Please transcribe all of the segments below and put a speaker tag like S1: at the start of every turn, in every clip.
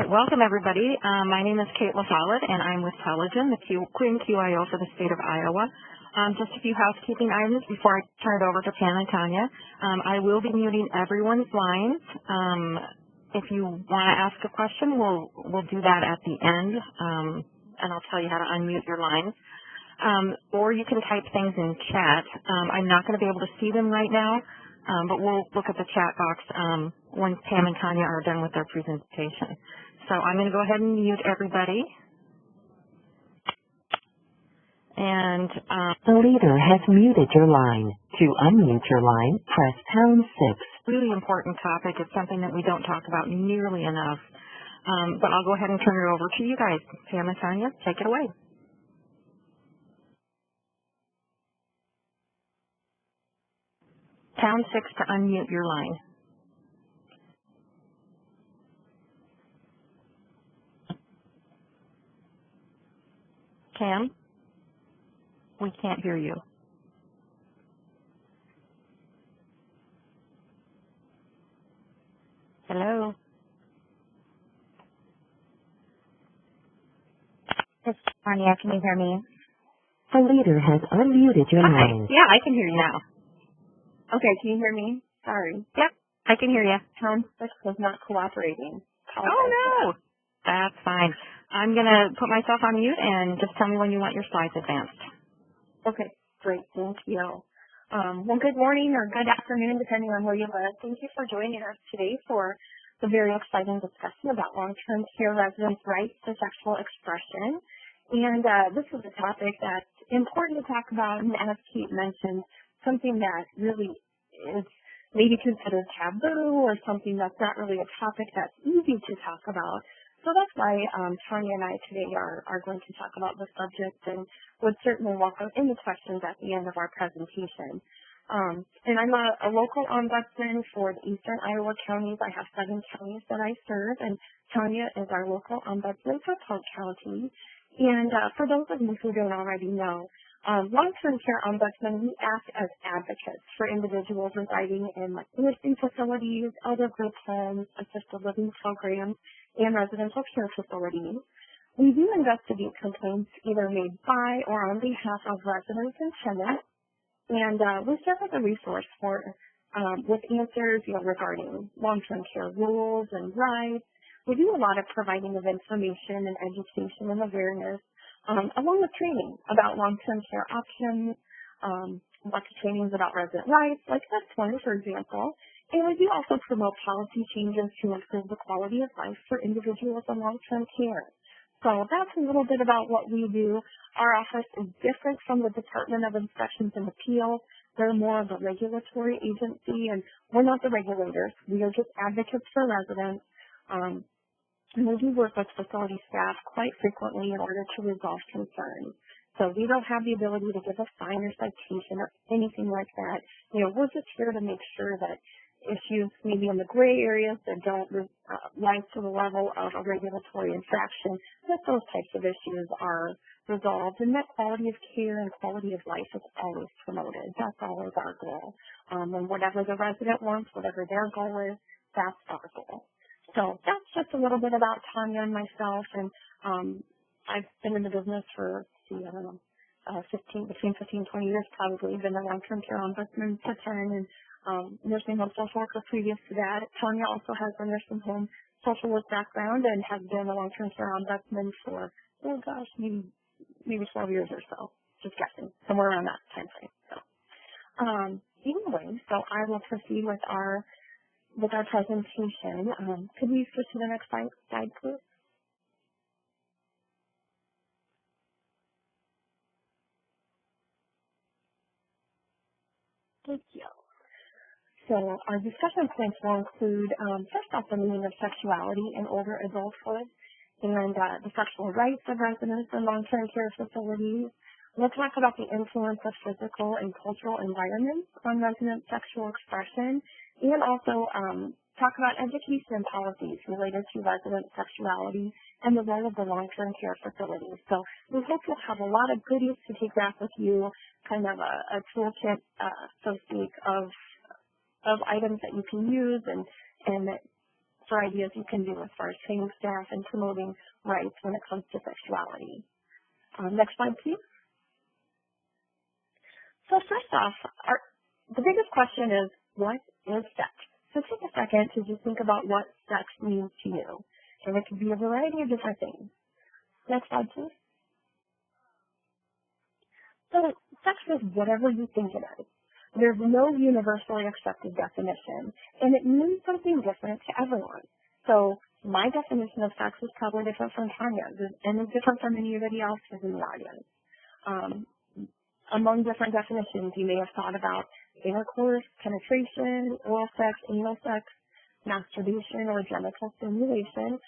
S1: right, welcome everybody. My name is Kate LaFollette, and I'm with Telegen, the Queen QIO for the state of Iowa. Just a few housekeeping items before I turn it over to Pam and Tanya. I will be muting everyone's lines. If you want to ask a question, we'll do that at the end, and I'll tell you how to unmute your lines. Or you can type things in chat. I'm not going to be able to see them right now, but we'll look at the chat box once Pam and Tanya are done with their presentation. So I'm going to go ahead and mute everybody. And
S2: the leader has muted your line. To unmute your line, press #6.
S1: Really important topic. It's something that we don't talk about nearly enough. But I'll go ahead and turn it over to you guys. Pam and Tanya, take it away. #6 to unmute your line. Pam, we can't hear you. Hello?
S3: It's Tanya. Can you hear me?
S2: The leader has unmuted your line.
S1: Yeah, I can hear you now.
S3: Okay, can you hear me? Sorry.
S1: Yep, I can hear you.
S3: #6 was not cooperating.
S1: Oh, no. That's fine. I'm going to put myself on mute and just tell me when you want your slides advanced.
S3: Okay, great. Thank you. Well, good morning or good afternoon, depending on where you live. Thank you for joining us today for the very exciting discussion about long-term care residents' rights to sexual expression. And this is a topic that's important to talk about, and as Kate mentioned, something that really is maybe considered taboo or something that's not really a topic that's easy to talk about. So that's why Tanya and I today are going to talk about the subject and would certainly welcome any questions at the end of our presentation. And I'm a local ombudsman for the eastern Iowa counties. I have 7 counties that I serve, and Tanya is our local ombudsman for Polk County. And for those of you who don't already know, long-term care ombudsmen, we act as advocates for individuals residing in nursing facilities, elder group homes, assisted living programs, and residential care facilities. We do investigate complaints either made by or on behalf of residents and tenants, and we serve as a resource for with answers regarding long-term care rules and rights. We do a lot of providing of information and education and awareness, along with training about long-term care options, lots of trainings about resident rights, like this one, for example. And we do also promote policy changes to improve the quality of life for individuals in long-term care. So that's a little bit about what we do. Our office is different from the Department of Inspections and Appeals. They're more of a regulatory agency, and we're not the regulators. We are just advocates for residents. And we do work with facility staff quite frequently in order to resolve concerns. So we don't have the ability to give a fine or citation or anything like that. We're just here to make sure that issues maybe in the gray areas that don't rise to the level of a regulatory infraction, that those types of issues are resolved, and that quality of care and quality of life is always promoted. That's always our goal. And whatever the resident wants, whatever their goal is, that's our goal. So that's just a little bit about Tanya and myself, and I've been in the business for, I don't know, 15 and 20 years probably. Been a long-term care ombudsman for 10, and nursing home social worker previous to that. Tanya also has a nursing home social work background and has been a long-term care ombudsman for, maybe 12 years or so, just guessing, somewhere around that time frame. So, anyway, so I will proceed with our presentation. Could we switch to the next slide, please? Thank you. So our discussion points will include, first off, the meaning of sexuality in older adulthood and the sexual rights of residents in long-term care facilities. We'll talk about the influence of physical and cultural environments on resident sexual expression, and also talk about education and policies related to resident sexuality and the role of the long-term care facilities. So we hope you'll have a lot of goodies to take back with you, kind of a toolkit, so to speak, of items that you can use and for ideas you can do as far as training staff and promoting rights when it comes to sexuality. Next slide, please. So first off, the biggest question is, what is sex? So take a second to just think about what sex means to you. And it can be a variety of different things. Next slide, please. So sex is whatever you think it is. There's no universally accepted definition, and it means something different to everyone. So my definition of sex is probably different from Tanya's, and it's different from anybody else's in the audience. Among different definitions, you may have thought about intercourse, penetration, oral sex, anal sex, masturbation, or genital stimulation.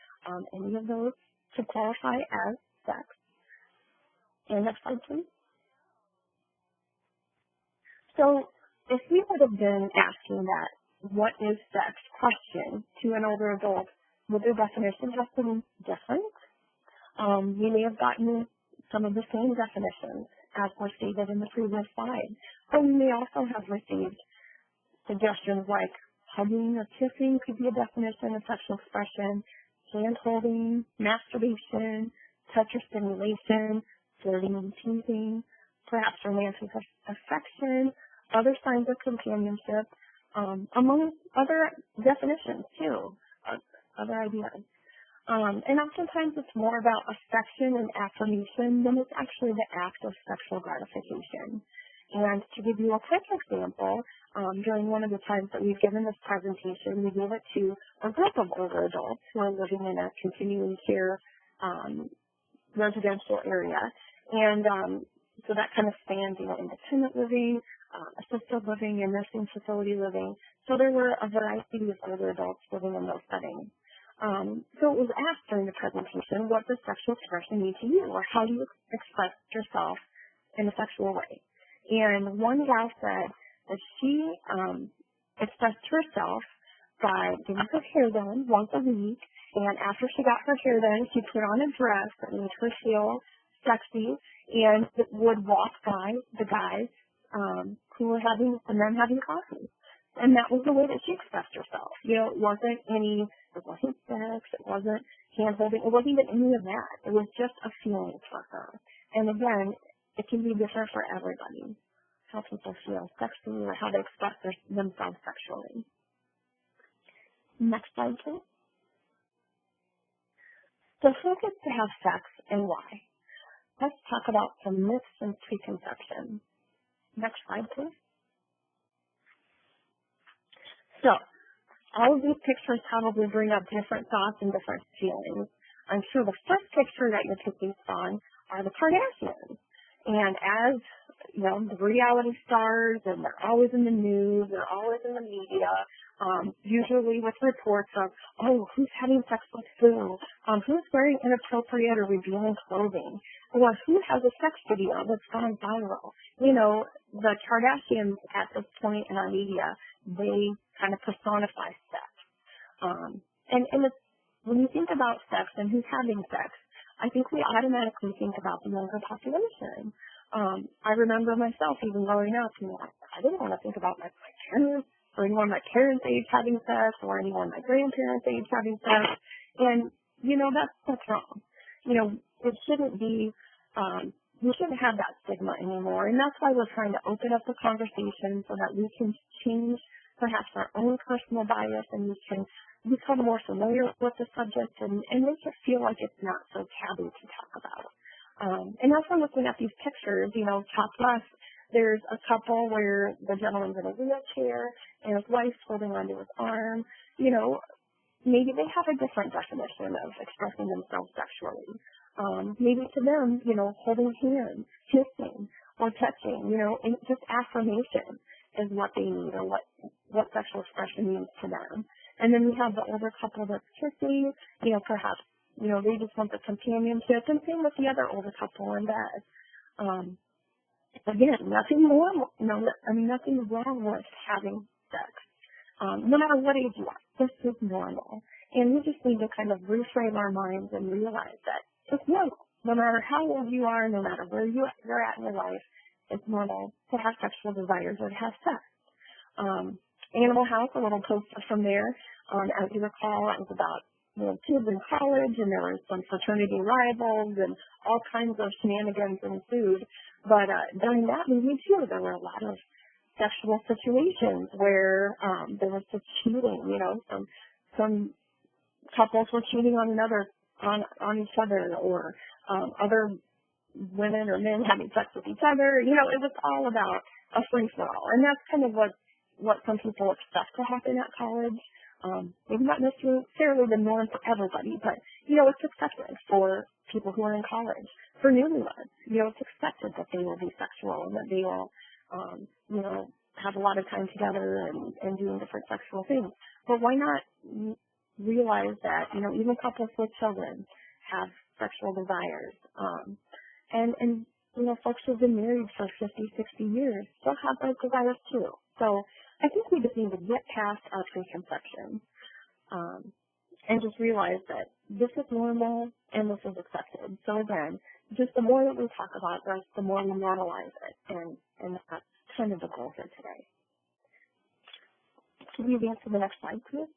S3: Any of those could qualify as sex. And next slide, please. So if we would have been asking that what is sex question to an older adult, would their definition have been different? We may have gotten some of the same definitions as were stated in the previous slide. But we may also have received suggestions like hugging or kissing could be a definition of sexual expression, hand holding, masturbation, touch or stimulation, flirting and teasing, perhaps romantic affection, other signs of companionship, among other definitions too, other ideas. And oftentimes it's more about affection and affirmation than it's actually the act of sexual gratification. And to give you a quick example, during one of the times that we've given this presentation, we gave it to a group of older adults who are living in a continuing care residential area. And so that kind of spans, independent living, assisted living, and nursing facility living. So there were a variety of older adults living in those settings. So it was asked during the presentation, what does sexual expression mean to you, or how do you express yourself in a sexual way? And one gal said that she expressed herself by getting her hair done once a week, and after she got her hair done, she put on a dress that made her feel sexy and would walk by the guys who were having coffee. And that was the way that she expressed herself. It wasn't sex, it wasn't hand-holding, it wasn't even any of that. It was just a feeling for her. And again, it can be different for everybody, how people feel sexually or how they express themselves sexually. Next slide, please. So who gets to have sex and why? Let's talk about some myths and preconceptions. Next slide, please. So, all of these pictures probably bring up different thoughts and different feelings. I'm sure the first picture that you're picking on are the Kardashians. And as, the reality stars, and they're always in the news, they're always in the media, usually with reports of, who's having sex with who, who's wearing inappropriate or revealing clothing, or who has a sex video that's gone viral. The Kardashians at this point in our media, they kind of personify sex. And it's, when you think about sex and who's having sex, I think we automatically think about the younger population. I remember myself even growing up, I didn't want to think about my parents or anyone my parents' age having sex or anyone my grandparents' age having sex. And, that's wrong. It shouldn't be, we shouldn't have that stigma anymore. And that's why we're trying to open up the conversation so that we can change perhaps our own personal bias and we can become more familiar with the subject and make it feel like it's not so taboo to talk about. And as we're looking at these pictures, top left, there's a couple where the gentleman's in a wheelchair and his wife's holding onto his arm. Maybe they have a different definition of expressing themselves sexually. Maybe to them, holding hands, kissing, or touching, and just affirmation is what they need or what sexual expression means to them. And then we have the older couple that's kissing, perhaps, they just want the companionship, and same with the other older couple in bed. Again, nothing wrong with having sex. No matter what age you are, this is normal. And we just need to kind of reframe our minds and realize that it's normal. No matter how old you are, no matter where you're at in your life, it's normal to have sexual desires or to have sex. Animal House, a little poster from there. As you recall, it was about kids in college, and there were some fraternity rivals, and all kinds of shenanigans ensued. But during that movie, too, there were a lot of sexual situations where there was just cheating. Some couples were cheating on each other, or other women or men having sex with each other. It was all about a free-for-all. And that's kind of what some people expect to happen at college. Maybe not necessarily the norm for everybody, but, it's expected for people who are in college. For newlyweds, it's expected that they will be sexual and that they will, have a lot of time together and doing different sexual things. But why not realize that, even couples with children have sexual desires. And folks who've been married for 50, 60 years still have those desires too. So I think we just need to get past our preconceptions and just realize that this is normal and this is accepted. So again, just the more that we talk about this, the more we normalize it. And that's kind of the goal for today. Can you advance to the next slide, please?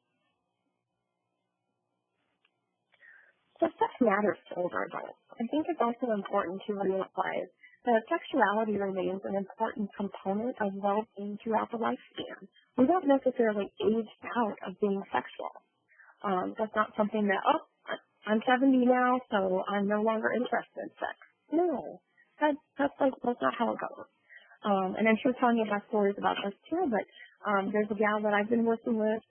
S3: So sex matters to older adults. I think it's also important to realize that sexuality remains an important component of well-being throughout the lifespan. We don't necessarily age out of being sexual. That's not something that, I'm 70 now, so I'm no longer interested in sex. No, that's not how it goes. And I'm sure Tanya has stories about this too, but there's a gal that I've been working with.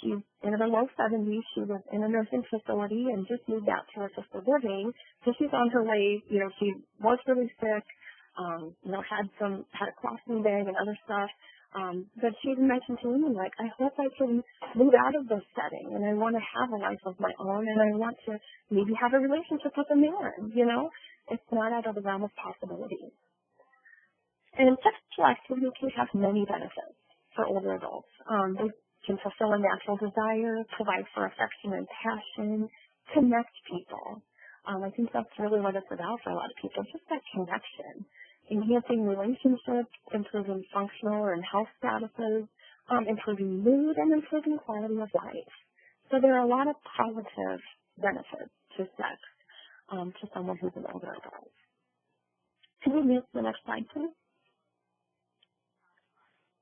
S3: She's in her low 70s. She was in a nursing facility and just moved out to assisted living. So she's on her way. She was really sick. Had a colostomy bag and other stuff. But she even mentioned to me, like, I hope I can move out of this setting, and I want to have a life of my own, and I want to maybe have a relationship with a man. It's not out of the realm of possibility. And sexual activity can have many benefits for older adults. They can fulfill a natural desire, provide for affection and passion, connect people. I think that's really what it's about for a lot of people, just that connection. Enhancing relationships, improving functional and health statuses, improving mood, and improving quality of life. So there are a lot of positive benefits to sex to someone who's an older adult. Can we move to the next slide, please?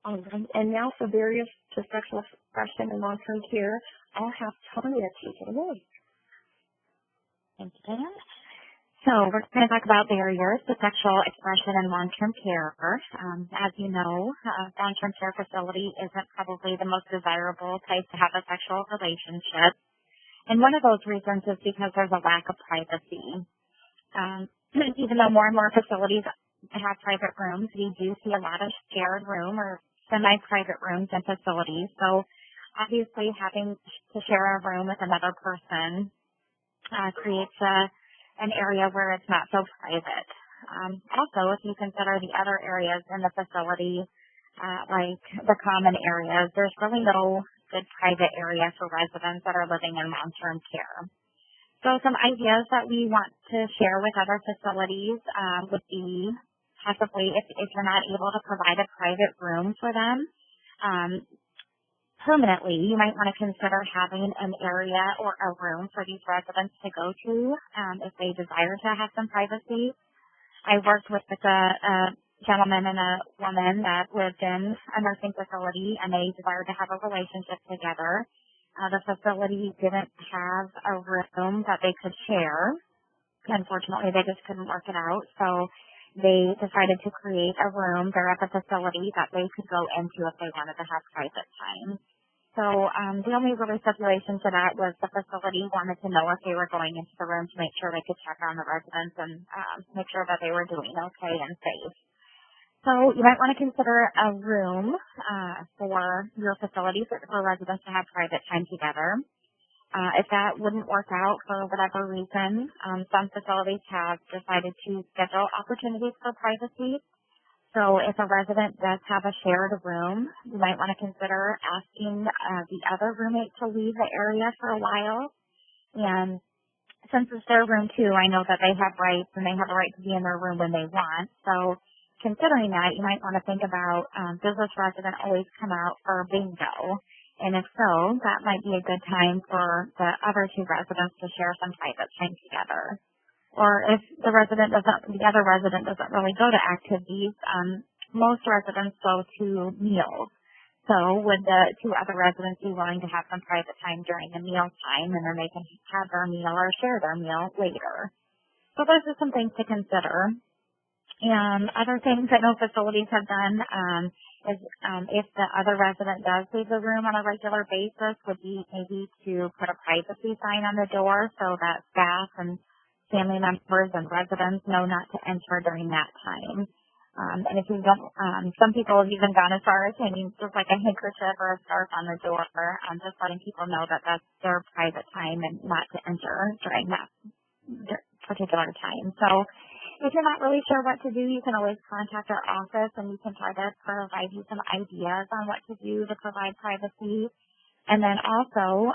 S3: All right, and now for barriers to sexual expression and long-term care, I'll have Tanya take it away.
S1: Thank you, Dan. So we're going to talk about barriers to sexual expression and long-term care. As you know, long-term care facility isn't probably the most desirable place to have a sexual relationship. And one of those reasons is because there's a lack of privacy. Even though more and more facilities have private rooms, we do see a lot of shared room or semi-private rooms in facilities. So obviously having to share a room with another person creates an area where it's not so private. Also, if you consider the other areas in the facility, like the common areas, there's really no good private area for residents that are living in long-term care. So some ideas that we want to share with other facilities would be possibly if you're not able to provide a private room for them permanently, you might want to consider having an area or a room for these residents to go to if they desire to have some privacy. I worked with a gentleman and a woman that lived in a nursing facility, and they desired to have a relationship together. The facility didn't have a room that they could share. Unfortunately, they just couldn't work it out. So they decided to create a room there at the facility that they could go into if they wanted to have private time. So the only really stipulation to that was the facility wanted to know if they were going into the room to make sure they could check on the residents and make sure that they were doing okay and safe. So you might want to consider a room for your facility for residents to have private time together. If that wouldn't work out for whatever reason, some facilities have decided to schedule opportunities for privacy. So if a resident does have a shared room, you might want to consider asking the other roommate to leave the area for a while. And since it's their room too, I know that they have rights and they have a right to be in their room when they want. So
S3: considering that, you might want to think about, does this resident always come out for bingo? And if so, that might be a good time for the other two residents to share some private time together. Or if the other resident doesn't really go to activities, most residents go to meals. So would the two other residents be willing to have some private time during the meal time, and then they can have their meal or share their meal later? So those are some things to consider. And other things that no facilities have done is if the other resident does leave the room on a regular basis, would be maybe to put a privacy sign on the door so that staff and family members and residents know not to enter during that time. And if you don't, some people have even gone as far as hanging just like a handkerchief or a scarf on the door, just letting people know that that's their private time and not to enter during that particular time. So if you're not really sure what to do, you can always contact our office and we can try to provide you some ideas on what to do to provide privacy. And then also,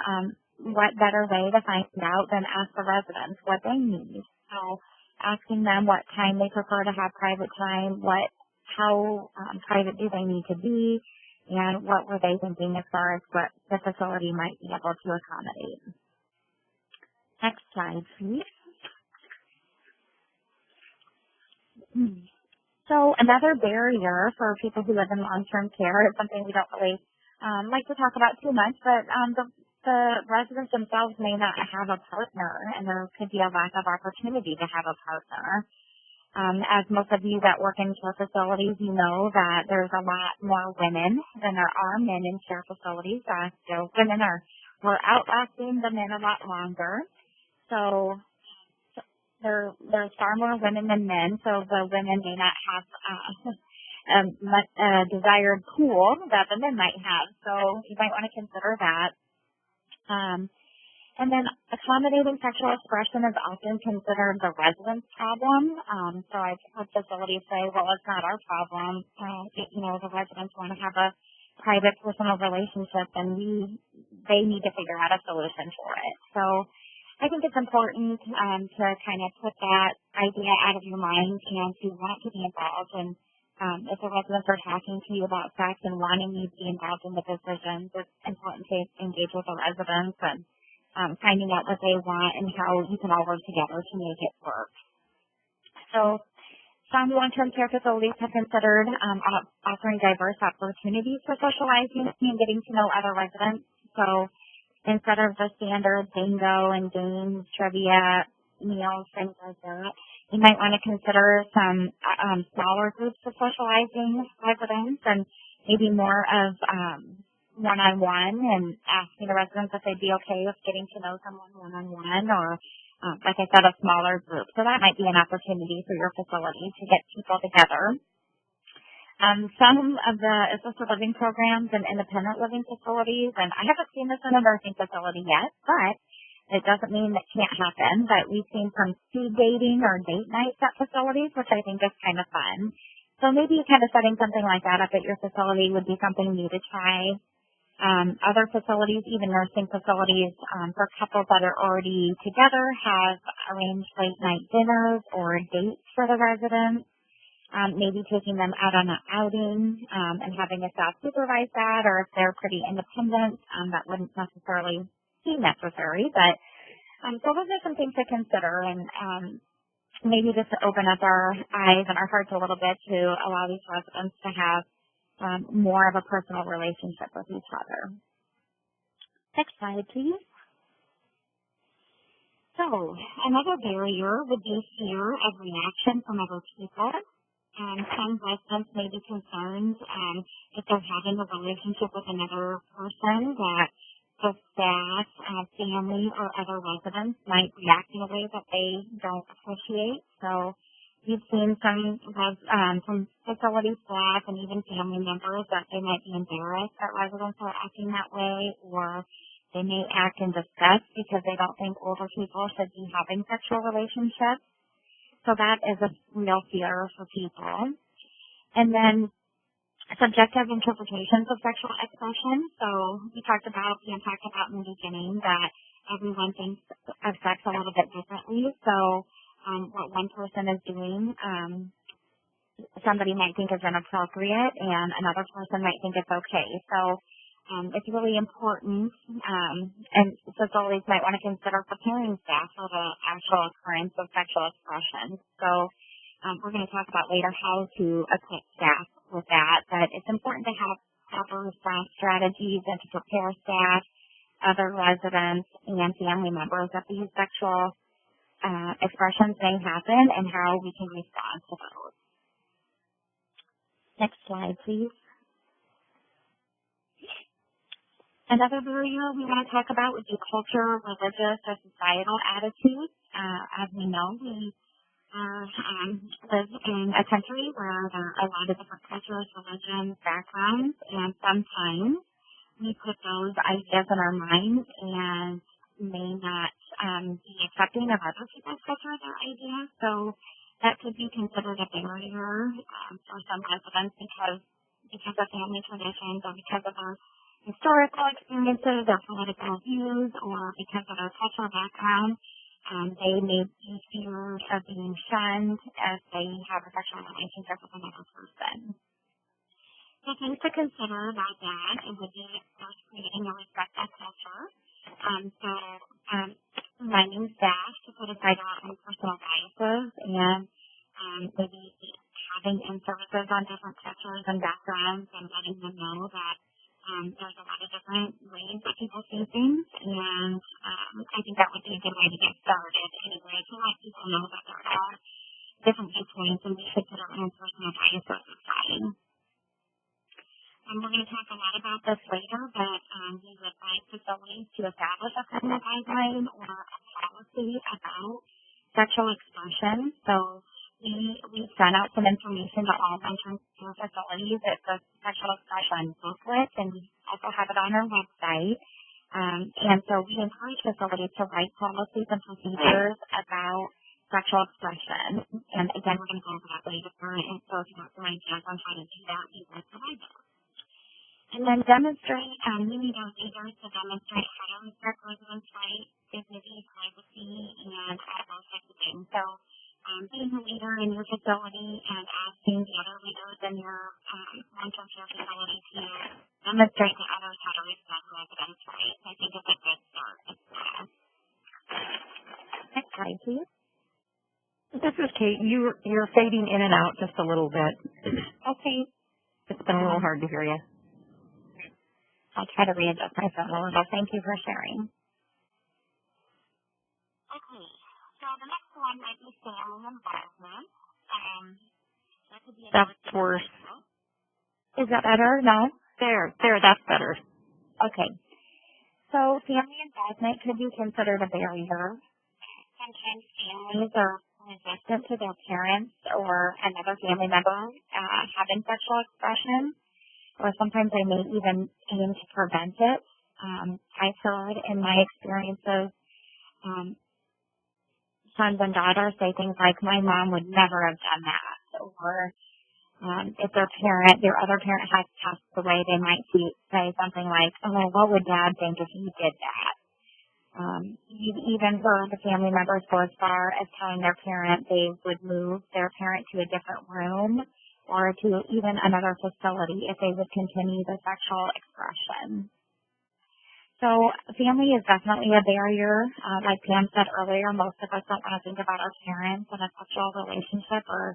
S3: what better way to find out than ask the residents what they need. So asking them what time they prefer to have private time, how private do they need to be, and what were they thinking as far as what the facility might be able to accommodate. Next slide, please. So another barrier for people who live in long-term care is something we don't really like to talk about too much, but the residents themselves may not have a partner, and there could be a lack of opportunity to have a partner. As most of you that work in care facilities, you know that there's a lot more women than there are men in care facilities. So we're outlasting the men a lot longer. So there's far more women than men, so the women may not have a desired pool that the men might have. So you might want to consider that. And then accommodating sexual expression is often considered the resident's problem. So I've had facilities say, well, it's not our problem. The residents want to have a private personal relationship, and they need to figure out a solution for it. So I think it's important to kind of put that idea out of your mind and to want to be involved. And if the residents are talking to you about sex and wanting you to be involved in the decisions, it's important to engage with the residents and finding out what they want and how you can all work together to make it work. So some long-term care facilities have considered offering diverse opportunities for socializing and getting to know other residents. So instead of the standard bingo and games, trivia, meals, things like that, you might want to consider some smaller groups of socializing residents and maybe more of one-on-one, and asking the residents if they'd be okay with getting to know someone one-on-one, or like I said, a smaller group. So that might be an opportunity for your facility to get people together. Some of the assisted living programs and independent living facilities, and I haven't seen this in a nursing facility yet, but it doesn't mean that can't happen. But we've seen some speed dating or date nights at facilities, which I think is kind of fun. So maybe kind of setting something like that up at your facility would be something new to try. Other facilities, even nursing facilities, for couples that are already together, have arranged late night dinners or dates for the residents. Maybe taking them out on an outing and having a staff supervise that, or if they're pretty independent, that wouldn't necessarily be necessary. But so those are some things to consider, and maybe just to open up our eyes and our hearts a little bit to allow these residents to have more of a personal relationship with each other. Next slide, please. So another barrier would be fear of reaction from other people. Some residents may be concerned if they're having a relationship with another person that the staff, family, or other residents might react in a way that they don't appreciate. So you've seen some facility staff and even family members that they might be embarrassed that residents are acting that way, or they may act in disgust because they don't think older people should be having sexual relationships. So that is a real fear for people. And then subjective interpretations of sexual expression. So we talked about in the beginning that everyone thinks of sex a little bit differently. So what one person is doing
S4: somebody might think is inappropriate and another person might think it's okay. So it's really important, and facilities might want to consider preparing staff for the actual occurrence of sexual expression. So we're going to talk about later how to equip staff with that, but it's important to have proper response strategies and to prepare staff, other residents, and family members of these sexual expressions may happen and how we can respond to those. Next slide, please. Another barrier we want to talk about would be culture, religious, or societal attitudes. As we know, we live in a country where there are a lot of different cultures, religions, backgrounds, and sometimes we put those ideas in our minds and may not be accepting of other people's cultures or ideas. So that could be considered a barrier for some residents because of family traditions or because of our historical experiences, their political views, or because of their cultural background. They may be feared of being shunned as they have a sexual relationship with another person. So things to consider about that would be first creating a respectful culture. Reminding staff to put aside their own personal biases and maybe having in-services on different cultures and backgrounds and letting them know that there's a lot of different ways that people see things, and I think that would be a good way to get started anyway, to let people know that there are different viewpoints and we should put our own personal biases aside. We're going to talk a lot about this later, but we would like facilities to establish a formal guideline or a policy about sexual expression. So we sent out some information to all long-term care facilities. It's a sexual expression booklet, and we also have it on our website. And so we encourage facilities to write policies and procedures about sexual expression. And again, we're going to go over that later. And so if you want some ideas on how to do that, we will provide those. And then demonstrate, we need our leaders to demonstrate how to respect residents' rights, dignity, privacy, and all those types of things. So being a leader in your facility and asking the other leaders in your long-term care facility to demonstrate to others how to respect residents' rights, I think is a good start as well. Next slide, please.
S1: This is Kate. You're fading in and out just a little bit.
S4: Okay.
S1: It's been a little hard to hear you.
S4: I'll try to readjust my phone a little. Thank you for sharing. Okay. So the next one might be family involvement. That could be
S1: That's worse.
S4: Is that better? No?
S1: There, that's better.
S4: Okay. So family involvement could be considered a barrier. Sometimes families are resistant to their parents or another family member having sexual expression, or sometimes they may even aim to prevent it. I've heard in my experiences sons and daughters say things like, my mom would never have done that, or if their other parent has passed away, they might say something like, oh, what would Dad think if he did that? You've even heard the family members go as far as telling their parent they would move their parent to a different room or to even another facility if they would continue the sexual expression. So family is definitely a barrier. Like Pam said earlier, most of us don't want to think about our parents in a sexual relationship or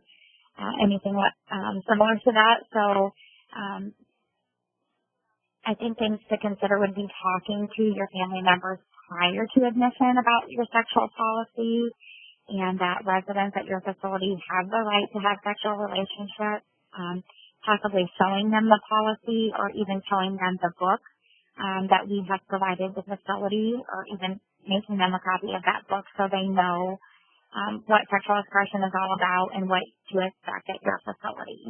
S4: anything similar to that. So I think things to consider would be talking to your family members prior to admission about your sexual policy, and that residents at your facility have the right to have sexual relationships, possibly showing them the policy or even showing them the book that we have provided the facility, or even making them a copy of that book so they know what sexual expression is all about and what to expect at your facility.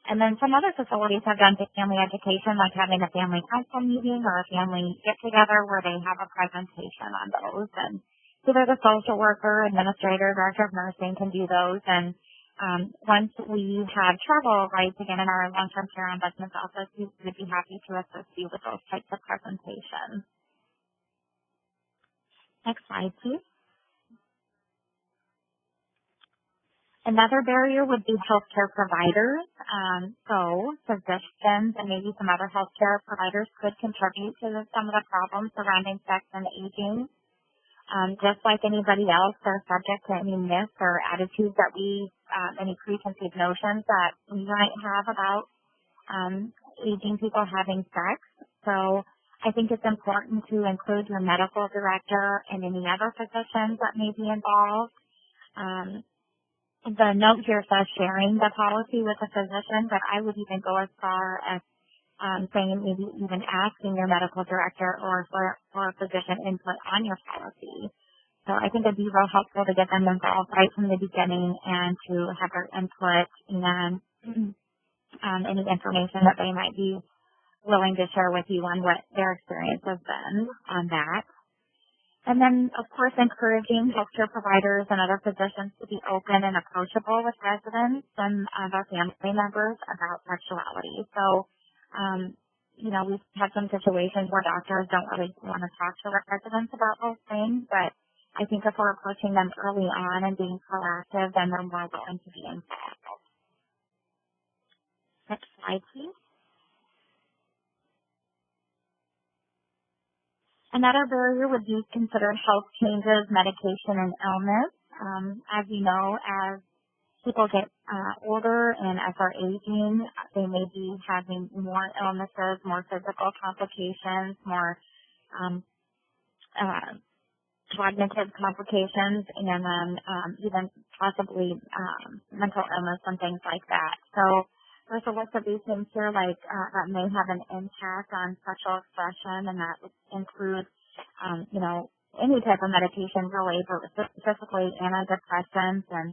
S4: And then some other facilities have done family education, like having a family council meeting or a family get-together where they have a presentation on those. And either the social worker, administrator, director of nursing can do those. And once we have travel rights again in our long-term care ombudsman's office, we would be happy to assist you with those types of presentations. Next slide, please. Another barrier would be healthcare providers. So physicians and maybe some other healthcare providers could contribute to some of the problems surrounding sex and aging. Just like anybody else, they're subject to any myths or attitudes that any preconceived notions that we might have about aging people having sex. So I think it's important to include your medical director and any other physicians that may be involved. The note here says sharing the policy with a physician, but I would even go as far as saying maybe even asking your medical director or for a physician input on your policy. So I think it'd be real helpful to get them involved right from the beginning and to have their input and any information that they might be willing to share with you on what their experience has been on that. And then, of course, encouraging healthcare providers and other physicians to be open and approachable with residents and their family members about sexuality. So, we've had some situations where doctors don't really want to talk to residents about those things, but I think if we're approaching them early on and being proactive, then they're more willing to be involved. Next slide, please. Another barrier would be considered health changes, medication, and illness. As you know, as people get older and as they're aging, they may be having more illnesses, more physical complications, more cognitive complications, and then even possibly mental illness and things like that. So there's a list of these things here that may have an impact on sexual expression, and that would include, any type of medication really, but specifically antidepressants and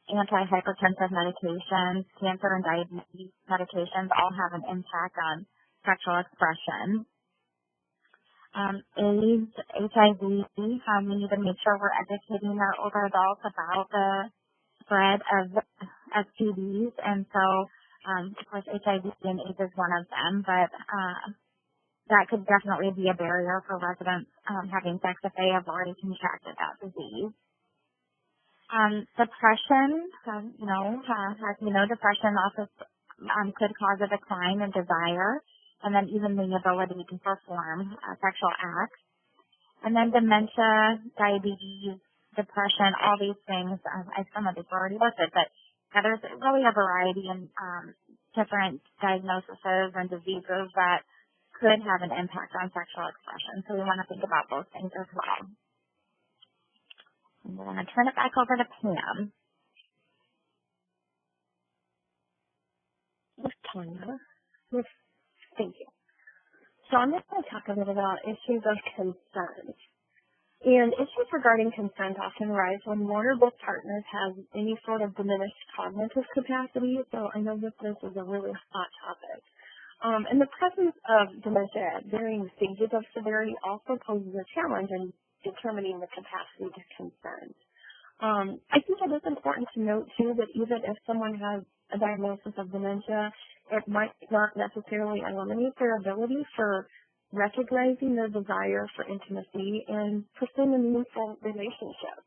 S4: antihypertensive medications, cancer and diabetes medications all have an impact on sexual expression. AIDS, HIV, we need to make sure we're educating our older adults about the spread of STDs, and so of course, HIV and AIDS is one of them, but that could definitely be a barrier for residents having sex if they have already contracted that disease. Depression, as you know, depression also could cause a decline in desire, and then even the ability to perform sexual acts. And then dementia, diabetes, depression, all these things, some of these were already listed, but there's really a variety of different diagnoses and diseases that could have an impact on sexual expression. So we want to think about those things as well. I'm going to turn it back over to Pam.
S3: Miss Tanya. Thank you. So I'm just going to talk a little about issues of consent. And issues regarding consent often arise when one or both partners have any sort of diminished cognitive capacity. So I know this is a really hot topic. And the presence of dementia at varying stages of severity also poses a challenge in determining the capacity to consent. I think it is important to note, too, that even if someone has a diagnosis of dementia, it might not necessarily eliminate their ability for recognizing their desire for intimacy and pursuing a meaningful relationship.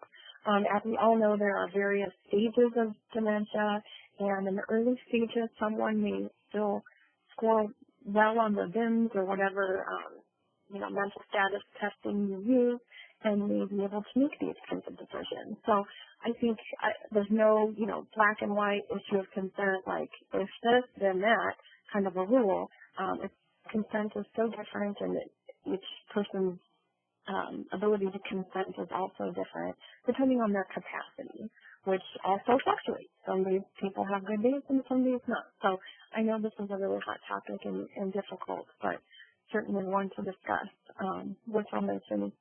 S3: As we all know, there are various stages of dementia, and in the early stages, someone may still score well on the VIMS or whatever, mental status testing you use, and may be able to make these kinds of decisions. So I think there's no, black and white issue of consent, like if this, then that kind of a rule. Consent is so different, and each person's ability to consent is also different depending on their capacity, which also fluctuates. Some days people have good days and some days not. So I know this is a really hot topic and difficult, but certainly one to discuss, which I'll mention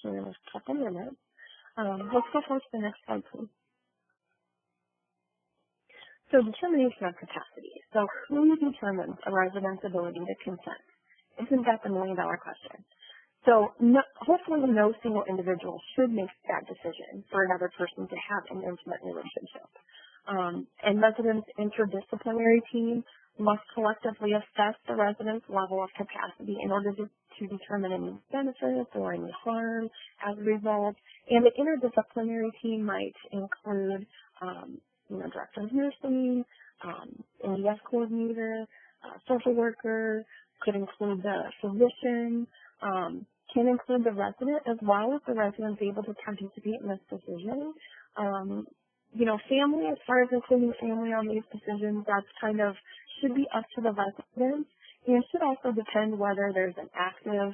S3: here in a couple minutes. Let's go forward to the next slide, please. So determination of capacity. So who determines a resident's ability to consent? Isn't that the million-dollar question? So hopefully no single individual should make that decision for another person to have an intimate relationship. And residents' interdisciplinary team must collectively assess the resident's level of capacity in order to determine any benefits or any harm as a result. And the interdisciplinary team might include director of nursing, NDS coordinator, social worker, could include the physician, can include the resident as well if the resident is able to participate in this decision. Family, as far as including family on these decisions, that's should be up to the resident, and should also depend whether there's an active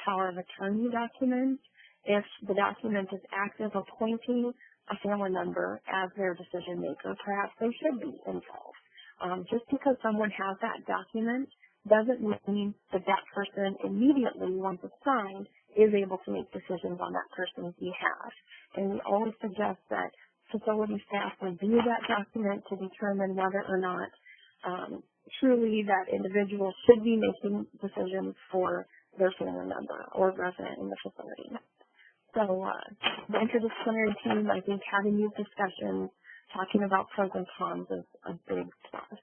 S3: power of attorney document. If the document is active appointing a family member as their decision maker, perhaps they should be involved. Just because someone has that document doesn't mean that that person immediately, once it's signed, is able to make decisions on that person's behalf. And we always suggest that facility staff review that document to determine whether or not truly that individual should be making decisions for their family member or resident in the facility. So the interdisciplinary team, I think having these discussions, talking about pros and cons is a big plus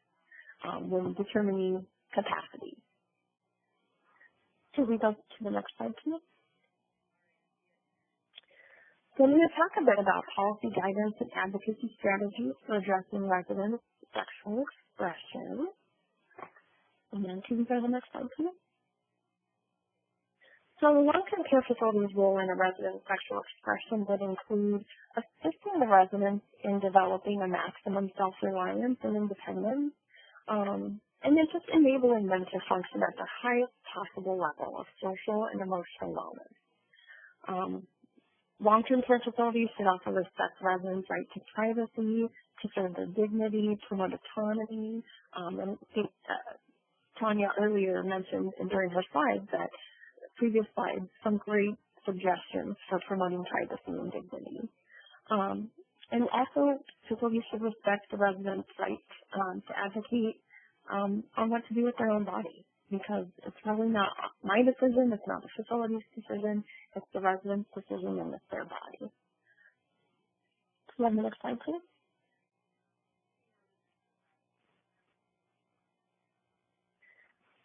S3: when determining capacity. Should we go to the next slide, please? So I'm going to talk a bit about policy guidance and advocacy strategies for addressing residents' sexual expression. And then can we go to the next slide, please? So the long-term care facility's role in a resident's sexual expression would include assisting the residents in developing a maximum self-reliance and independence, and then just enabling them to function at the highest possible level of social and emotional wellness. Long-term care facilities should also respect residents' right to privacy, to serve their dignity, promote autonomy. And Tanya earlier mentioned during her slides that previous slides some great suggestions for promoting privacy and dignity. And also, facilities should respect the residents' right to advocate on what to do with their own body, because it's really not my decision, it's not the facility's decision, it's the resident's decision and it's their body. Can we have the next slide, please?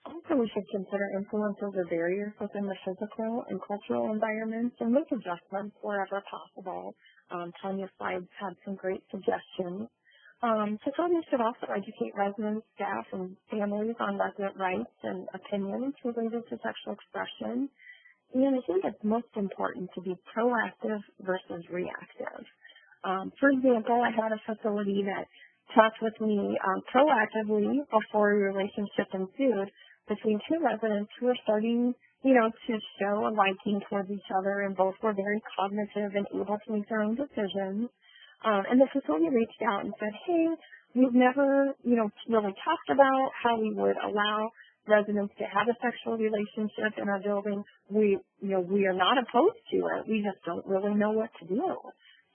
S3: Also, we should consider influences or barriers within the physical and cultural environments and make adjustments wherever possible. Tanya's slides had some great suggestions. Facilities should also educate residents, staff, and families on resident rights and opinions related to sexual expression. And I think it's most important to be proactive versus reactive. For example, I had a facility that talked with me proactively before a relationship ensued between two residents who were starting, to show a liking towards each other, and both were very cognitive and able to make their own decisions. And the facility reached out and said, hey, we've never, really talked about how we would allow residents to have a sexual relationship in our building. We are not opposed to it. We just don't really know what to do.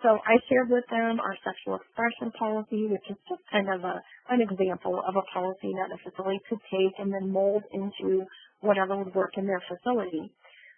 S3: So I shared with them our sexual expression policy, which is just kind of an example of a policy that a facility could take and then mold into whatever would work in their facility.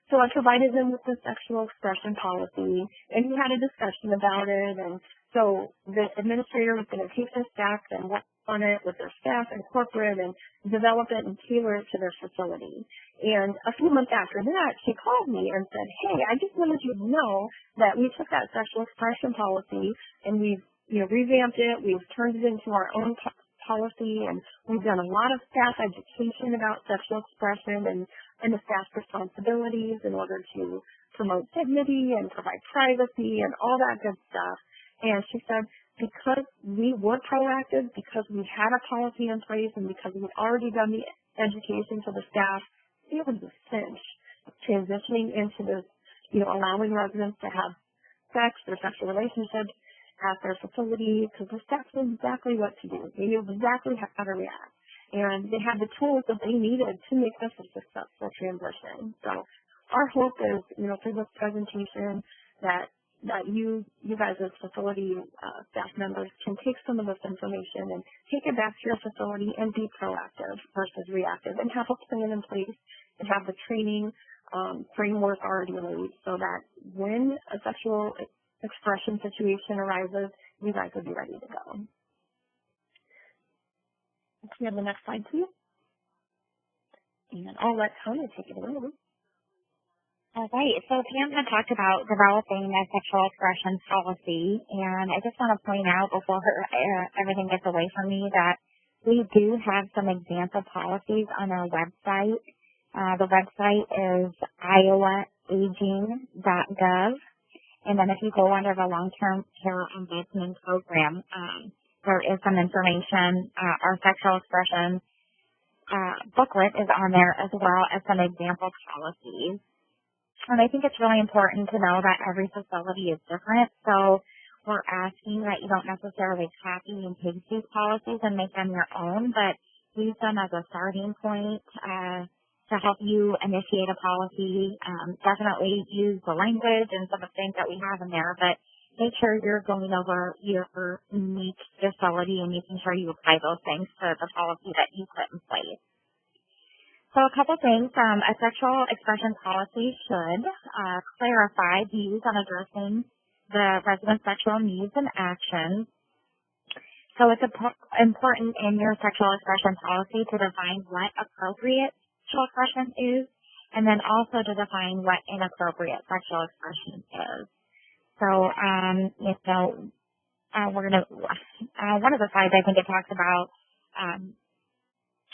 S3: So I provided them with the sexual expression policy, and we had a discussion about it. And so the administrator was going to take their staff and work on it with their staff and corporate and develop it and tailor it to their facility. And a few months after that, she called me and said, hey, I just wanted you to know that we took that sexual expression policy and we've revamped it. We've turned it into our own policy, and we've done a lot of staff education about sexual expression and the staff's responsibilities in order to promote dignity and provide privacy and all that good stuff. And she said, because we were proactive, because we had a policy in place, and because we'd already done the education to the staff, it was a cinch transitioning into this, allowing residents to have sex or sexual relationships at their facility, because the staff knew exactly what to do. They knew exactly how to react. And they had the tools that they needed to make this a successful transition. So our hope is, through this presentation that you guys as facility staff members can take some of this information and take it back to your facility and be proactive versus reactive, and have a plan in place and have the training framework already laid so that when a sexual expression situation arises, you guys will be ready to go. Can we have the next slide, please? And I'll let Tanya take it away.
S4: All right. So Pam had talked about developing a sexual expression policy, and I just want to point out before everything gets away from me that we do have some example policies on our website. The website is iowaaging.gov, and then if you go under the long-term care ombudsman program, there is some information. Our sexual expression booklet is on there as well as some example policies. And I think it's really important to know that every facility is different. So we're asking that you don't necessarily copy and paste these policies and make them your own, but use them as a starting point to help you initiate a policy. Definitely use the language and some of the things that we have in there, but make sure you're going over your unique facility and making sure you apply those things to the policy that you put in place. So a couple things. A sexual expression policy should clarify views on addressing the resident's sexual needs and actions. So it's important in your sexual expression policy to define what appropriate sexual expression is, and then also to define what inappropriate sexual expression is. So, we're going to, one of the slides, I think it talks about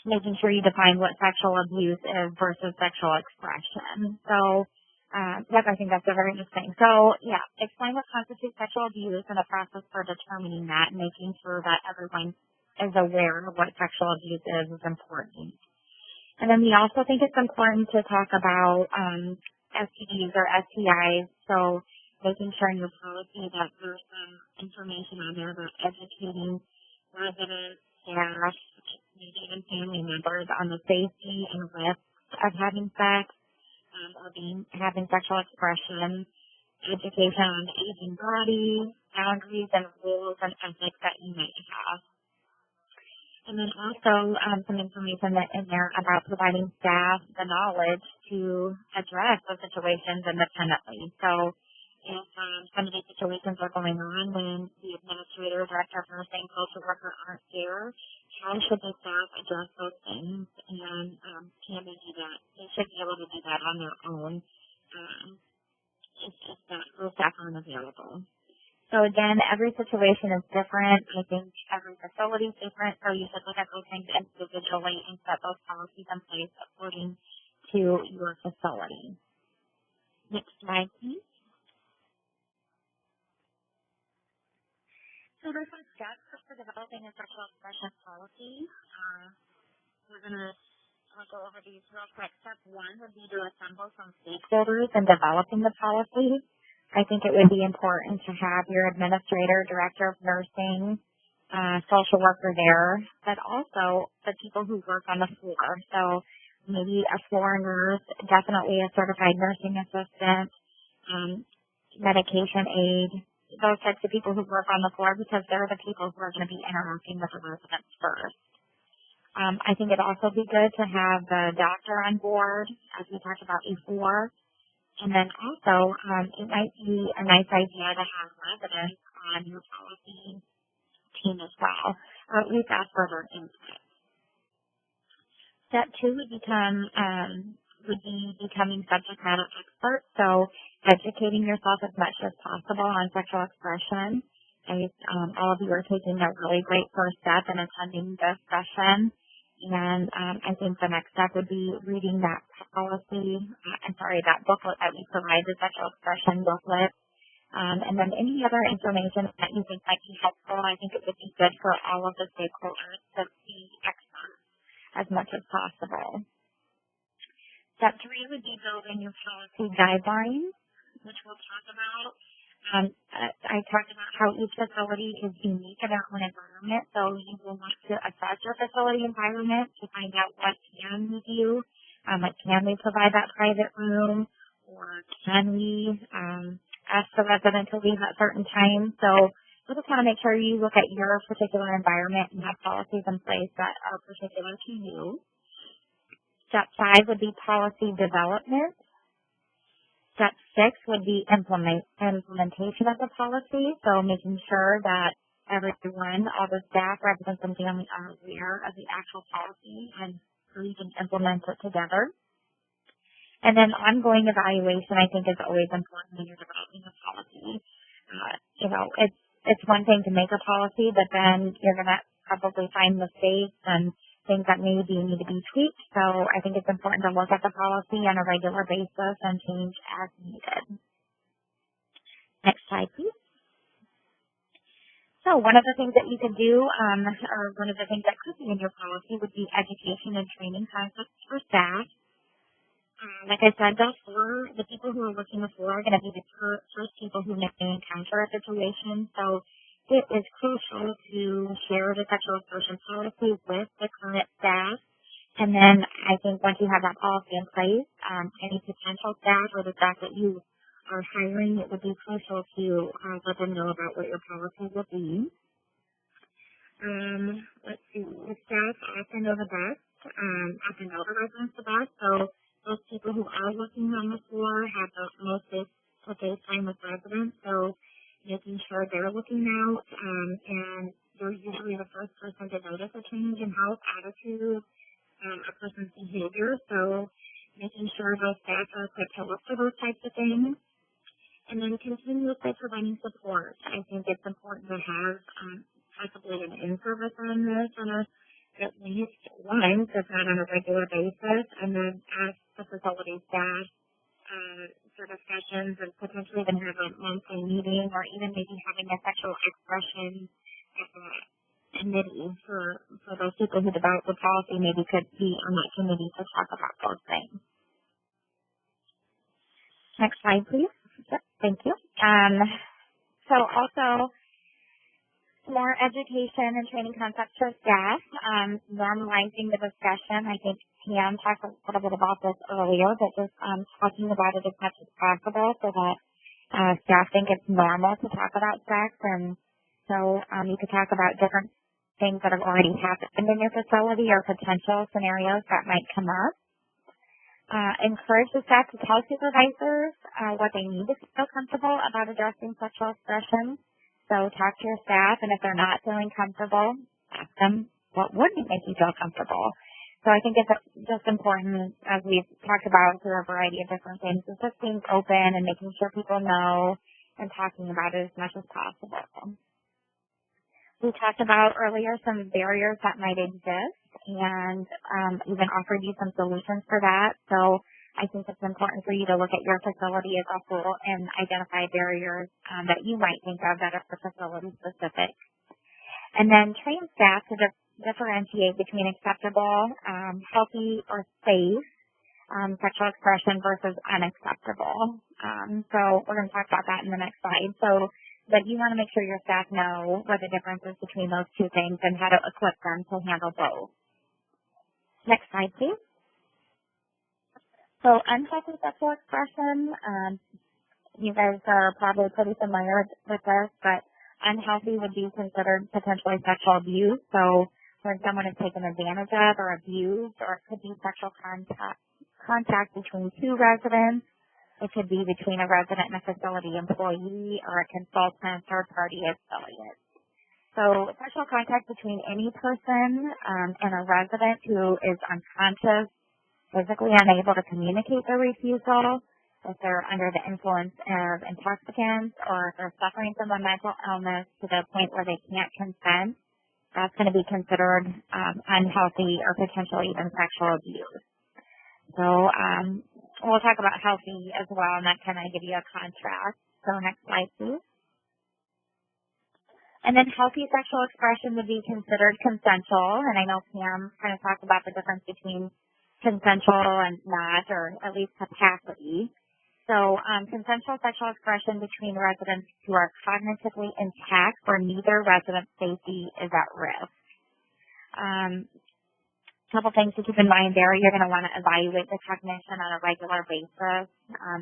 S4: making sure you define what sexual abuse is versus sexual expression. So, I think that's a very good thing. So, explain what constitutes sexual abuse and the process for determining that and making sure that everyone is aware of what sexual abuse is important. And then we also think it's important to talk about STDs or STIs. So, making sure in your policy that there's some information on there about educating residents, staff, maybe even family members on the safety and risks of having sex or having sexual expression, education on the aging body, boundaries and rules and ethics that you might have. And then also some information in there about providing staff the knowledge to address those situations independently. So if some of these situations are going on when the administrator, director of nursing, social worker aren't there, how should the staff address those things? And can they do that? They should be able to do that on their own if those staff aren't available. So again, every situation is different. I think every facility is different, so you should look at those things individually and set those policies in place according to your facility. Next slide, please. So there's some steps for developing a sexual expression policy. We're going to go over these real quick. Step one would be to assemble some stakeholders in developing the policy. I think it would be important to have your administrator, director of nursing, social worker there, but also the people who work on the floor. So maybe a floor nurse, definitely a certified nursing assistant, medication aide, those types of people who work on the floor because they're the people who are going to be interacting with the residents first. I think it'd also be good to have the doctor on board, as we talked about before. And then also, it might be a nice idea to have residents on your policy team as well, or at least ask for their input. Step two would be becoming subject matter expert. So educating yourself as much as possible on sexual expression. All of you are taking a really great first step in attending this session. And I think the next step would be reading that that booklet that we provide, the sexual expression booklet. And then any other information that you think might be helpful, I think it would be good for all of the stakeholders to be experts as much as possible. Step three would be building your policy guidelines, which we'll talk about. I talked about how each facility is unique in their own environment, so you will want to assess your facility environment to find out what can we do, like can we provide that private room, or can we ask the resident to leave at certain times. So we just want to make sure you look at your particular environment and have policies in place that are particular to you. Step five would be policy development. Step six would be implementation of the policy, so making sure that everyone, all the staff, residents, and family are aware of the actual policy and so you can implement it together. And then ongoing evaluation, I think, is always important when you're developing a policy. It's one thing to make a policy, but then you're going to probably find mistakes and things that maybe need to be tweaked. So I think it's important to look at the policy on a regular basis and change as needed. Next slide, please. So one of the things that you could do, or one of the things that could be in your policy would be education and training concepts for staff. Like I said, the people who are looking before are going to be the first people who may encounter a situation. So it is crucial to share the sexual expression policy with the current staff. And then I think once you have that policy in place, any potential staff or the staff that you are hiring, it would be crucial to let them know about what your policy will be. Let's see. The staff often know the best, often know the residents the best. So those people who are working on the floor have the most face time with residents. So making sure they're looking out, and they're usually the first person to notice a change in health, attitude, a person's behavior. So making sure those staff are equipped to look for those types of things. And then continuously providing support. I think it's important to have possibly an in-service on this at least once, if not on a regular basis, and then ask the facility staff for discussions and potentially even have a monthly meeting or even maybe having a sexual expression committee for those people who develop the policy maybe could be on that committee to talk about those things. Next slide, please. Yep, thank you. So also more education and training concepts for staff, normalizing the discussion. I think Pam talked a little bit about this earlier, but just talking about it as much as possible so that staff think it's normal to talk about sex. And so you could talk about different things that have already happened in your facility or potential scenarios that might come up. Encourage the staff to tell supervisors what they need to feel comfortable about addressing sexual expression. So talk to your staff, and if they're not feeling comfortable, ask them what would make you feel comfortable. So I think it's just important, as we've talked about through a variety of different things, is just being open and making sure people know and talking about it as much as possible. We talked about earlier some barriers that might exist and even offered you some solutions for that. So I think it's important for you to look at your facility as a whole and identify barriers that you might think of that are facility specific. And then train staff to differentiate between acceptable, healthy, or safe sexual expression versus unacceptable. So we're going to talk about that in the next slide. But you want to make sure your staff know what the difference is between those two things and how to equip them to handle both. Next slide, please. So unhealthy sexual expression, you guys are probably pretty familiar with this, but unhealthy would be considered potentially sexual abuse. So when someone is taken advantage of or abused, or it could be sexual contact between two residents. It could be between a resident and a facility employee or a consultant, third-party affiliate. So sexual contact between any person and a resident who is unconscious, physically unable to communicate their refusal, if they're under the influence of intoxicants, or if they're suffering from a mental illness to the point where they can't consent, that's going to be considered unhealthy or potentially even sexual abuse. So we'll talk about healthy as well, and that kind of give you a contrast. So next slide, please. And then healthy sexual expression would be considered consensual, and I know Pam kind of talked about the difference between consensual and not, or at least capacity. So consensual sexual expression between residents who are cognitively intact where neither resident's safety is at risk. Couple things to keep in mind there. You're going to want to evaluate the cognition on a regular basis,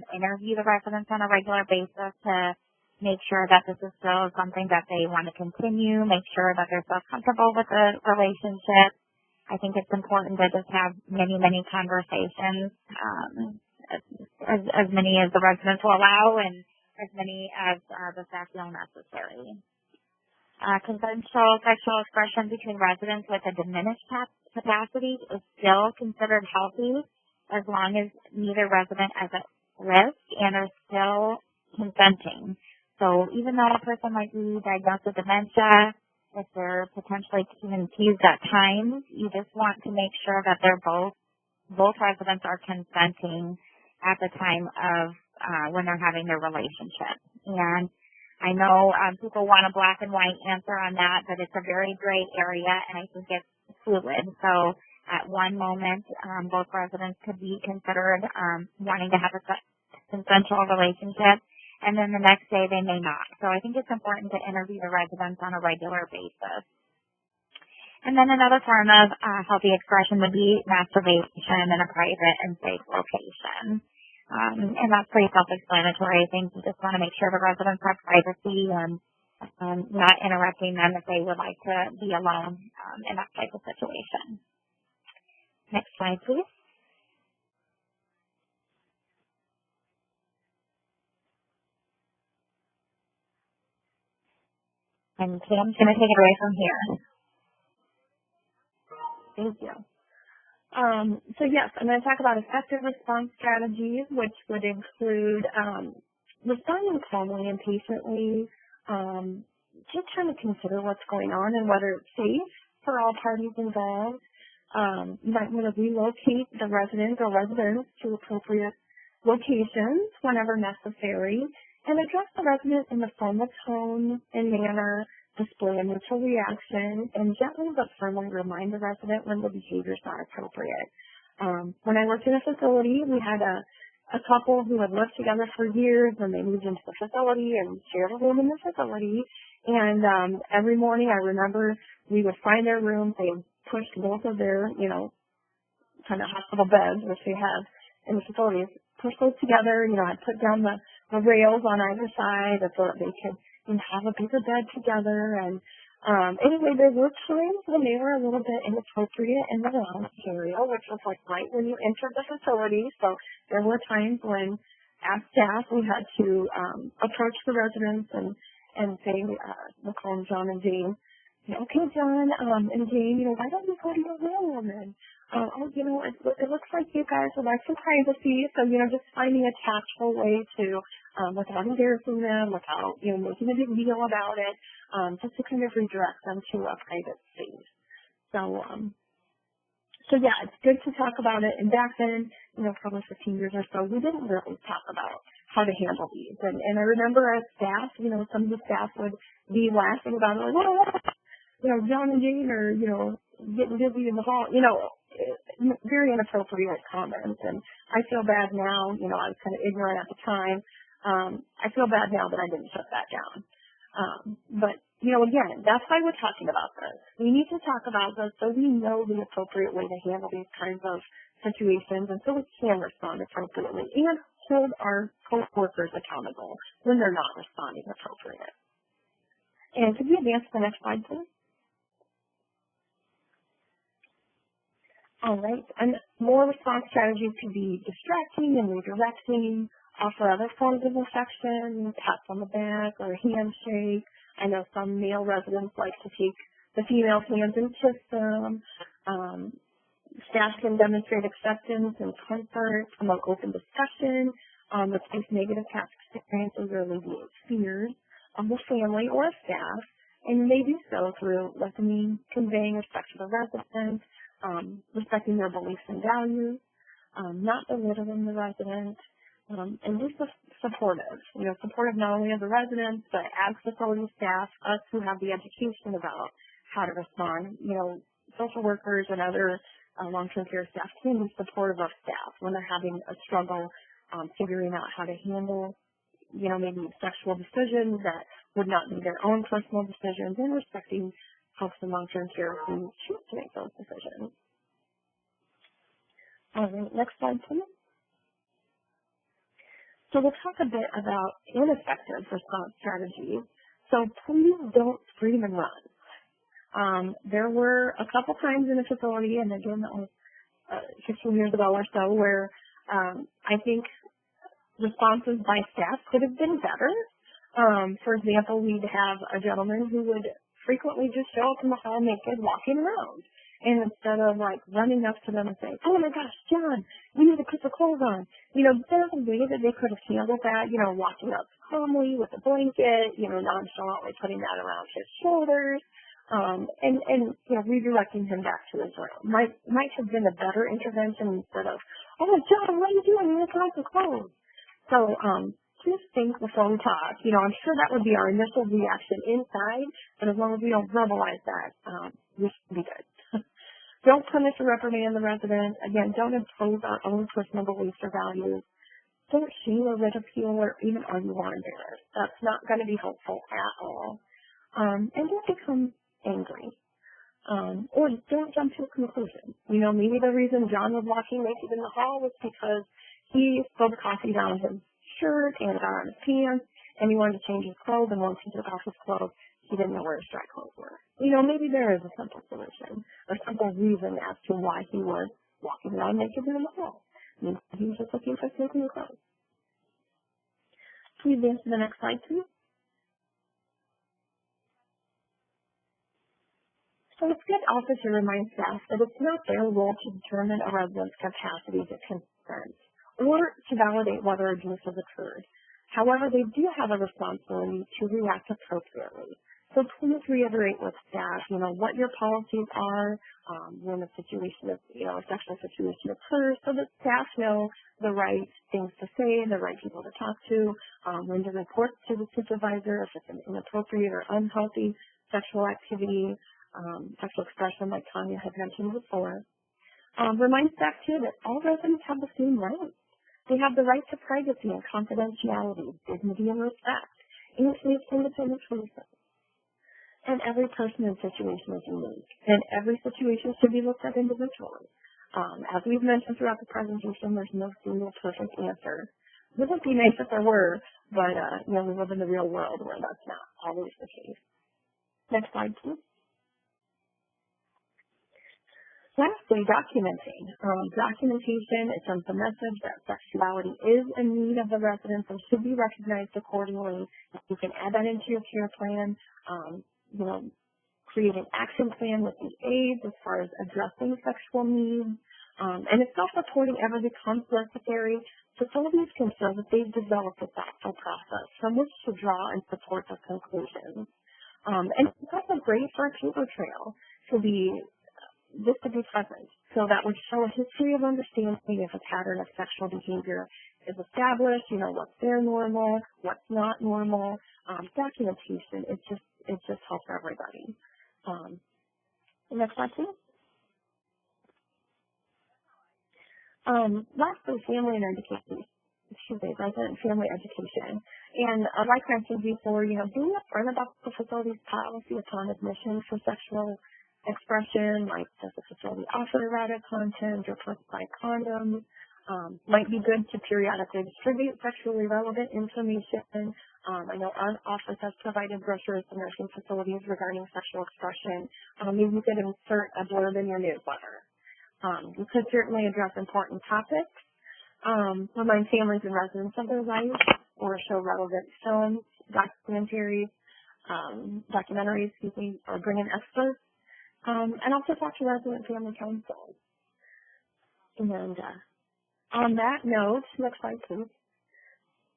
S4: interview the residents on a regular basis to make sure that this is still something that they want to continue, make sure that they're still comfortable with the relationship. I think it's important to just have many, many conversations, as many as the residents will allow and as many as the staff feel necessary. Consensual sexual expression between residents with a diminished capacity is still considered healthy, as long as neither resident is at risk and are still consenting. So even though a person might be diagnosed with dementia, if they're potentially confused at times, you just want to make sure that they're both residents are consenting at the time of when they're having their relationship. And I know people want a black and white answer on that, but it's a very gray area, and I think it's fluid. So at one moment, both residents could be considered wanting to have a consensual relationship, and then the next day they may not. So I think it's important to interview the residents on a regular basis. And then another form of healthy expression would be masturbation in a private and safe location. And that's pretty self-explanatory. I think you just want to make sure the residents have privacy and not interrupting them if they would like to be alone in that type of situation. Next slide, please. And Kim's going to take it away from here.
S3: Thank you. So yes, I'm going to talk about effective response strategies, which would include responding calmly and patiently, just trying to consider what's going on and whether it's safe for all parties involved. You might want to relocate the resident or residents to appropriate locations whenever necessary, and address the resident in the formal tone and manner, display a neutral reaction, and gently but firmly remind the resident when the behavior is not appropriate. When I worked in a facility, we had a couple who had lived together for years, and they moved into the facility and shared a room in the facility. And every morning, I remember we would find their rooms. They pushed both of their, kind of hospital beds, which they have in the facilities, push those together. I'd put down the rails on either side so that they could have a bigger bed together. And anyway, there were times when they were a little bit inappropriate in the lounge area, which was like right when you entered the facility. So there were times when, as staff, we had to approach the residents and say, Nicole and John and Jane, okay, John and Jane, why don't you go to your room? And it looks like you guys would like some privacy. So, just finding a tactful way to, without embarrassing them, without, making a big deal about it, just to kind of redirect them to a private space. So yeah, it's good to talk about it. And back then, probably 15 years or so, we didn't really talk about how to handle these. And I remember as staff, some of the staff would be laughing about it, like, John and Jane are, getting busy in the hall, very inappropriate comments. And I feel bad now, I was kind of ignorant at the time. I feel bad now that I didn't shut that down. But, again, that's why we're talking about this. We need to talk about this so we know the appropriate way to handle these kinds of situations and so we can respond appropriately and hold our co-workers accountable when they're not responding appropriate. And could you advance to the next slide, please? All right, and more response strategies could be distracting and redirecting, offer other forms of affection, pats on the back or a handshake. I know some male residents like to take the female's hands and kiss them. Staff can demonstrate acceptance and comfort, promote open discussion, replace negative past experiences or alleviate fears of the family or staff, and they do so through listening, conveying respect to the resident, respecting their beliefs and values, not belittling the resident, and just supportive. Supportive not only of the residents, but as facility staff, us who have the education about how to respond. Social workers and other long-term care staff can be supportive of staff when they're having a struggle figuring out how to handle, maybe sexual decisions that would not be their own personal decisions, and respecting folks in long-term care who choose to make those decisions. All right, next slide, please. So we'll talk a bit about ineffective response strategies. So please don't scream and run. There were a couple times in the facility, and again, that was 15 years ago or so, where I think responses by staff could have been better. For example, we'd have a gentleman who would frequently just show up in the hall naked, walking around. And instead of like running up to them and saying, oh my gosh, John, you need to put the clothes on. There's a way that they could have handled that, walking up calmly with a blanket, nonchalantly putting that around his shoulders, and redirecting him back to his room. Might have been a better intervention instead of, oh John, what are you doing? You need to put on the clothes. So, just think before we talk. I'm sure that would be our initial reaction inside, but as long as we don't verbalize that, we should be good. Don't punish or reprimand the resident. Again, don't impose our own personal beliefs or values. Don't shame or ridicule or even argue or embarrass. That's not going to be helpful at all. And don't become angry. Or don't jump to a conclusion. Maybe the reason John was walking naked in the hall was because he spilled coffee down his shirt and got on his pants, and he wanted to change his clothes, and once he took off his clothes, he didn't know where his dry clothes were. Maybe there is a simple solution or simple reason as to why he was walking around naked in the hall. Maybe he was just looking for some new clothes. Please advance to the next slide, please. So it's good also to remind staff that it's not their role to determine a resident's capacity to consent or to validate whether abuse has occurred. However, they do have a responsibility to react appropriately. So please reiterate with staff, what your policies are when a situation of, a sexual situation occurs, so that staff know the right things to say, the right people to talk to, when to report to the supervisor if it's an inappropriate or unhealthy sexual activity, sexual expression like Tanya had mentioned before. Remind staff, too, that all residents have the same rights. They have the right to privacy and confidentiality, dignity and respect, and to make independent choices. And every person and situation is unique, and every situation should be looked at individually. As we've mentioned throughout the presentation, there's no single perfect answer. It wouldn't be nice if there were, but we live in the real world where that's not always the case. Next slide, please. Lastly, documenting. Documentation is sends the message that sexuality is a need of the residents and should be recognized accordingly. You can add that into your care plan. Create an action plan with the aides as far as addressing sexual needs. And if self-reporting ever becomes necessary, facilities can show that they've developed a thoughtful process from which to draw and support the conclusions. And it's also great for a paper trail to be present. So that would show a history of understanding if a pattern of sexual behavior is established, what's their normal, what's not normal. Documentation, it just helps everybody. Next slide, please. Lastly, family and education. Resident and family education. And like I mentioned before, being upfront about the facility's policy upon admission for sexual expression, like does the facility offer erotic content or provide condoms? Might be good to periodically distribute sexually relevant information. I know our office has provided brochures to nursing facilities regarding sexual expression. Maybe you could insert a blurb in your newsletter. You could certainly address important topics, remind families and residents of their rights, or show relevant films, documentaries, or bring in experts. And also talk to resident family council. And on that note, next slide, please.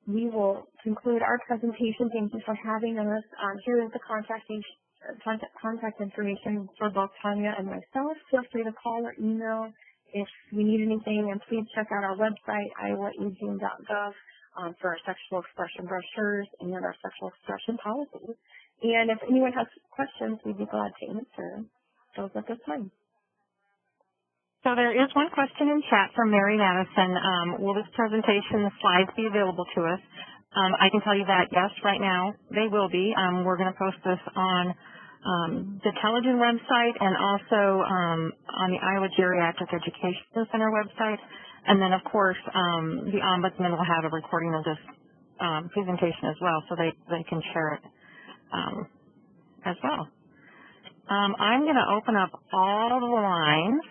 S3: We will conclude our presentation. Thank you for having us. Here is the contact information for both Tanya and myself. Feel free to call or email if you need anything, and please check out our website, iowaaging.gov, for our sexual expression brochures and our sexual expression policies. And if anyone has questions, we'd be glad to answer those at this time.
S1: So there is one question in chat from Mary Madison. Will this presentation, the slides, be available to us? I can tell you that, yes, right now they will be. We're going to post this on the Telegen website and also on the Iowa Geriatric Education Center website. And then, of course, the Ombudsman will have a recording of this presentation as well, so they can share it as well. I'm going to open up all the lines.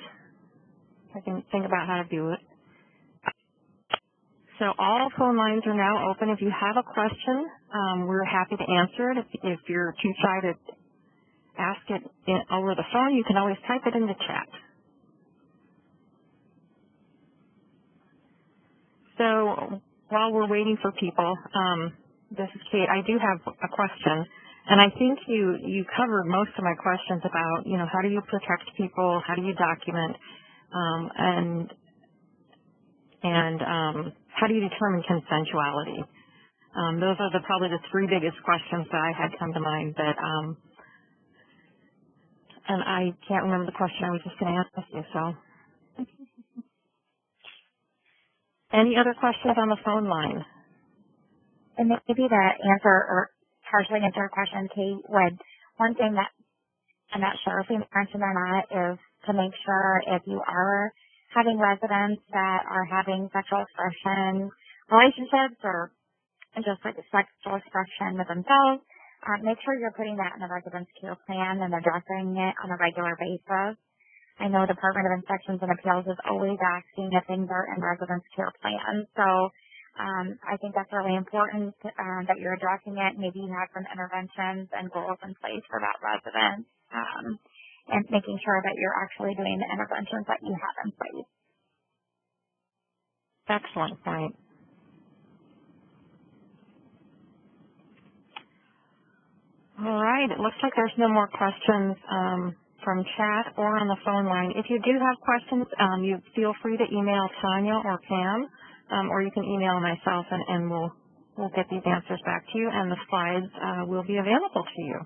S1: I can think about how to do it. So all phone lines are now open. If you have a question, we're happy to answer it. If you're too shy to ask it over the phone, you can always type it in the chat. So while we're waiting for people, this is Kate. I do have a question, and I think you covered most of my questions about, how do you protect people, how do you document, and how do you determine consensuality? Those are probably the three biggest questions that I had come to mind. And I can't remember the question I was just going to ask you. So, any other questions on the phone line?
S4: And maybe to answer or partially answer your question, Kate, one thing that I'm not sure if we mentioned or not is to make sure if you are having residents that are having sexual expression relationships or just like sexual expression with themselves, make sure you're putting that in the residence care plan and addressing it on a regular basis. I know Department of Inspections and Appeals is always asking if things are in residence care plans. So I think that's really important that you're addressing it. Maybe you have some interventions and goals in place for that resident and making sure that you're actually doing the interventions that you have in place.
S1: Excellent point. All right. It looks like there's no more questions from chat or on the phone line. If you do have questions, you feel free to email Tanya or Pam, or you can email myself, and we'll get these answers back to you, and the slides will be available to you.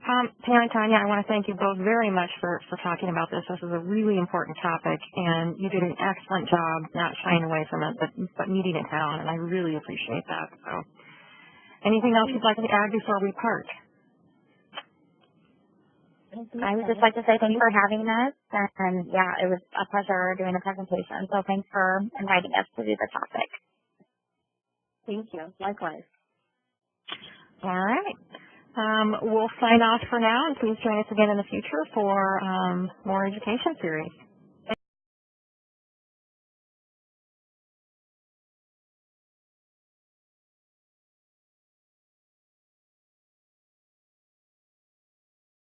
S1: Pam and Tanya, I want to thank you both very much for talking about this. This is a really important topic, and you did an excellent job not shying away from it, but meeting it down, and I really appreciate that. So, anything else you'd like to add before we part?
S4: I would just like to say thank you for having us, and yeah, it was a pleasure doing the presentation. So thanks for inviting us to do the topic.
S3: Thank you. Likewise.
S1: All right. We'll sign off for now, and please join us again in the future for more education series.